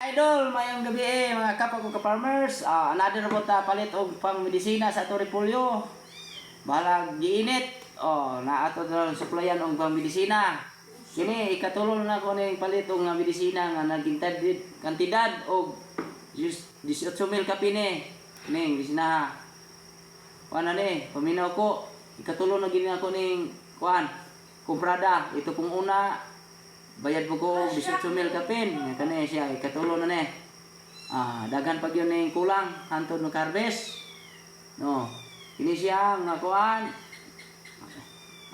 Idol, mayong gabi mga kapwa ko ka-farmers. Another robot palit og pang medisina sa ato repolyo. Balag giinit. Na ato na suplayan og pang medisina. Kini ikatulong na ko ning palit og nga medisina nga nagintad kantidad og 18,000 ka pini. Ning medisina. Kuan ni, paminaw ko. Ikatulong na gini ako ning kuan. Kumprada. Ito pong una. Bayad po ko 18,000 kapin. Kani siya ikatulo na ni. Dagan pag yun ning kulang hantod no harvest. No. Kini siya nga kuan.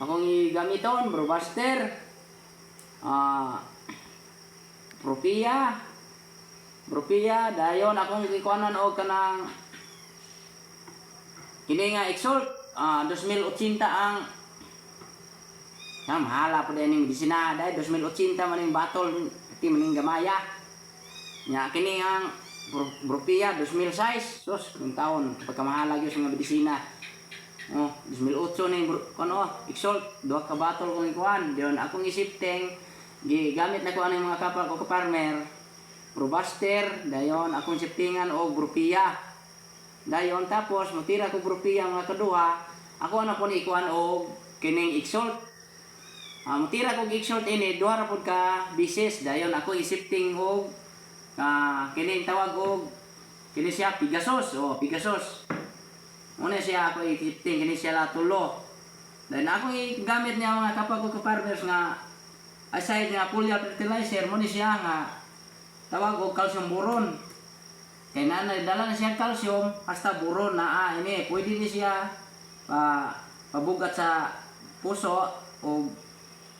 Akong igamiton Brobuster. Propia dayon akong gikuanan og kanang kini nga Exalt 2080 ang mahala po din yung medisina dahil 2080 man yung battle iti maning gamaya nya kini ang Propia 2006 sus yung taon pagkamahala gyud sa nga medisina 2008 na yung Exalt duha ka battle kung ikuan diyon akong isipteng gigamit na ko ano yung mga kapal ko ka-farmer Brobuster dayon akong siptingan og Propia dayon tapos matira ko Propia mga kaduha ako na po ni ikuan og kining Exalt mutira kog Exalt ini duha ra pud ka bisis dayon ako isipting og kini tawag og kini siya Pegasus Pegasus una siya ako isipting kini siya latulo dayon ako gamit niya mga kapag ko farmers nga aside nga foliar fertilizer mo ni siya nga tawag og calcium boron kay dala na siya calcium hasta boron na ini pwede ni siya pabugat sa puso o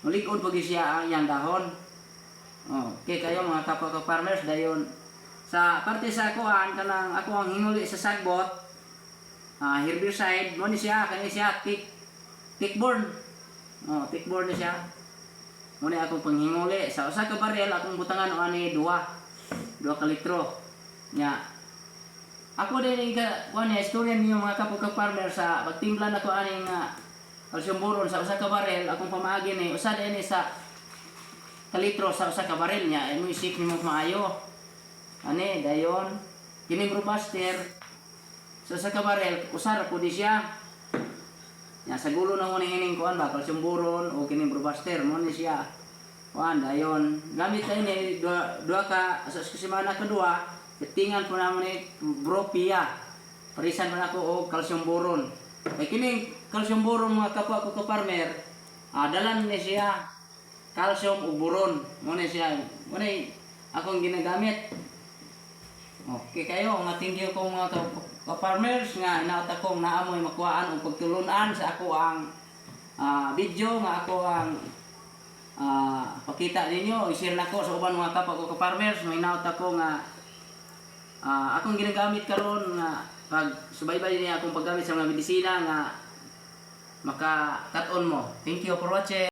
mulikod pag siya ang iyang dahon. Okay kayo mga kapwa ko farmers dayon sa parte sa kuan kanang ako ang hinguli sa sagbot herbicide mo ni siya kani siya tickborne. Tickborne ni siya. Mo ni akong panghinguli sa usa ka barel akong butangan o ani 2 ka litro. Nya ako din kuan ni istorya niyo mga kapwa ko farmers sa pagtimpla nako ani nga calcium boron sa usa ka barel akong pamaagi ni usa dinhi sa kalitro sa usa ka barel niya imo isip nimo maayo ani dayon kini Brobuster sa usa ka barel usa ra pud siya nya sa gulo na mo ning ining kuan ba calcium boron o kini Brobuster mo ni siya kuan dayon gamit ta ini duha ka sa semana kedua tingan po namon ni Propia parisan man ako og calcium boron kay kini calcium boron mga kapwa ko ka-farmer dalan ni siya calcium ug boron mo ni siya mo ni akong ginagamit okay kayo nga thank you ko mga ka-farmers nga inaot akong naamoy makuhaan og pagtulunan sa ako ang video nga ako ang pakita ninyo i-share nako sa uban mga kapwa ko ka-farmers nga inaot ako nga akong ginagamit karon nga pag subaybay niya akong paggamit sa mga medisina nga maka-cut on mo. Thank you for watching.